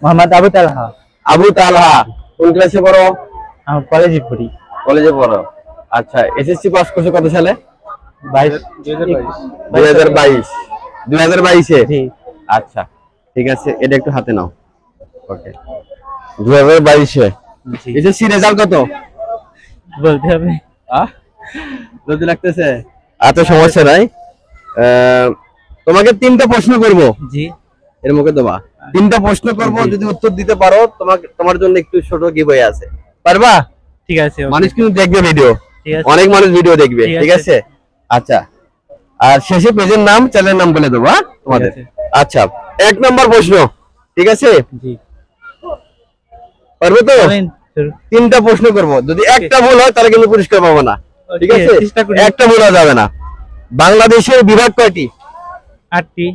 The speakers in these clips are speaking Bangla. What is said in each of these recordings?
মোহাম্মদ আবু তালহা। আবু তালহা কোন ক্লাসে পড়ো? আমি কলেজে পড়ি। কলেজে পড়ো। আচ্ছা, এসএসসি পাস করছো কত সালে? 2022। 2022 জি। আচ্ছা ঠিক আছে, এটা একটু হাতে নাও। ওকে, 2022 এসএসসি রেজাল্ট কত বলতে হবে? বলতে লাগতেছে? আচ্ছা সমস্যা নাই। তোমাকে 3টা প্রশ্ন করব। জি। এর মুখে দেবা 3টা প্রশ্ন করব, যদি উত্তর দিতে পারো তোমার জন্য একটু ছোট গিভওয়ে আছে, পারবা? ঠিক আছে। মানুষ কিন্তু দেখবে ভিডিও, অনেক মানুষ ভিডিও দেখবে, ঠিক আছে? আচ্ছা, আর শেষে পেজের নাম, চ্যানেলের নাম বলে দেবো তোমাদের। আচ্ছা, 1 নম্বর প্রশ্ন, ঠিক আছে? জি। পারবে তো? 3টা প্রশ্ন করব, যদি একটা ভুল হয় তাহলে কিন্তু পুরস্কার পাবো না, ঠিক আছে? একটা ভুল যাবে না। বাংলাদেশের বিভাগ কয়টি? 8টি।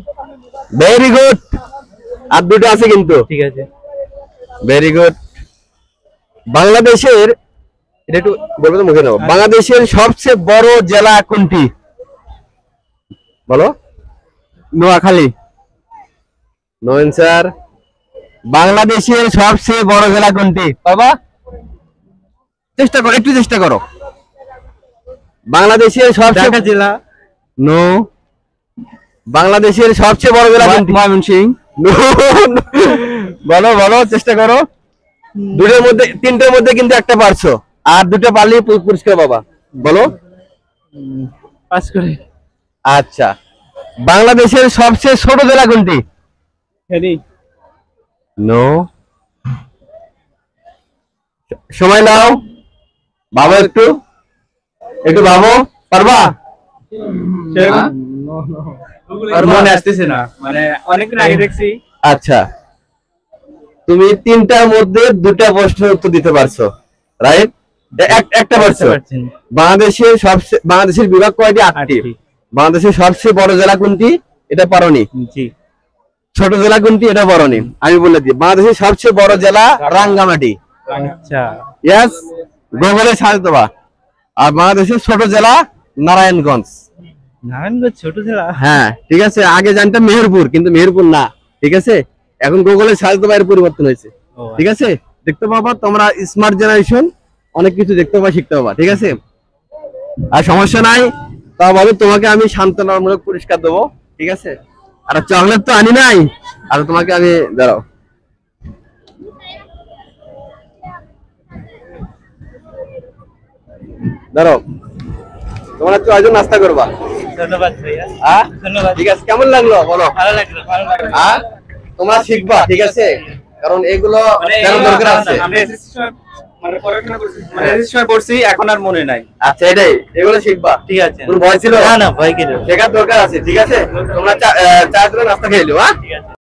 Very good. আর 2টো আছে কিন্তু, ঠিক আছে। Very good. বাংলাদেশের, এটা একটু বলবো তো মুখে নাও, বাংলাদেশের সবচেয়ে বড় জেলা কোনটি? বলো। নোয়াখালী। No answer. বাংলাদেশের সবচেয়ে বড় জেলা কোনটি? বাবা চেষ্টা করো, একটু চেষ্টা করো। বাংলাদেশের সবচেয়ে ঢাকা জেলা। নো। বাংলাদেশের সবচেয়ে বড় জেলা কোনটি? ময়মনসিংহ। বলো বলো, চেষ্টা করো। 2টার মধ্যে, 3টার মধ্যে কিন্তু একটা পারছো, আর 2টা পারলে পুরস্কার পাবা। বলো। পাস করে। আচ্ছা, বাংলাদেশের সবচেয়ে ছোট জেলা কোনটি? নো। সময় নাও, ভাবো একটু, একটু ভাবো। পারবা? মনে আসতেছে না, মানে অনেকদিন আগে দেখছি। আচ্ছা, তুমি 3টার মধ্যে 2টা প্রশ্নের উত্তর দিতে পারছো, রাইট? একটা পারছো। বাংলাদেশের বিভাগ কয়টি? 8টি। বাংলাদেশের সবচেয়ে বড় জেলা কোনটি? এটা পারোনি। জি। ছোট জেলা কোনটি? এটা পারোনি। আমি বলে দিই, বাংলাদেশের সবচেয়ে বড় জেলা রাঙ্গামাটি। আচ্ছা। ইয়েস, গুগলে সার্চ দেবা। আর বাংলাদেশের ছোট জেলা নারায়ণগঞ্জ। নারায়ণগঞ্জ ছোট জেলা? হ্যাঁ, ঠিক আছে। আগে জানতাম মেহেরপুর, কিন্তু মেহেরপুর না, ঠিক আছে? এখন গুগলে সার্চ দেবা, এর পরিবর্তন হয়েছে, ঠিক আছে? দেখতে পাবা, তোমরা স্মার্ট জেনারেশন, অনেক কিছু দেখতে পাবা, শিখতে পাবা, ঠিক আছে? আর সমস্যা নাই, তা বলো, তোমাকে আমি সান্ত্বনামূলক পুরস্কার দেবো, ঠিক আছে? আর চকলেট তো আনি নাই, আর তোমাকে আমি দাঁড়াও, দাঁড়াও, তোমরা 4 জন নাস্তা করবা। ধন্যবাদ ভাইয়া। ধন্যবাদ। ঠিক আছে, কেমন লাগলো বলো? ভালো লাগলো। তোমরা শিখবা, ঠিক আছে? কারণ এগুলো দরকার আছে। মানে পড়াশোনা করছি, মানে রেজিস্ট্রার করছি, এখন আর মনে নাই। আচ্ছা, এটাই, এগুলো শিখবা, ঠিক আছে। কোনো ভয় ছিল? না না, ভয় কি? শেখার দরকার আছে, ঠিক আছে? তোমরা 4 জন নাস্তা খেয়ে নিও। ঠিক আছে।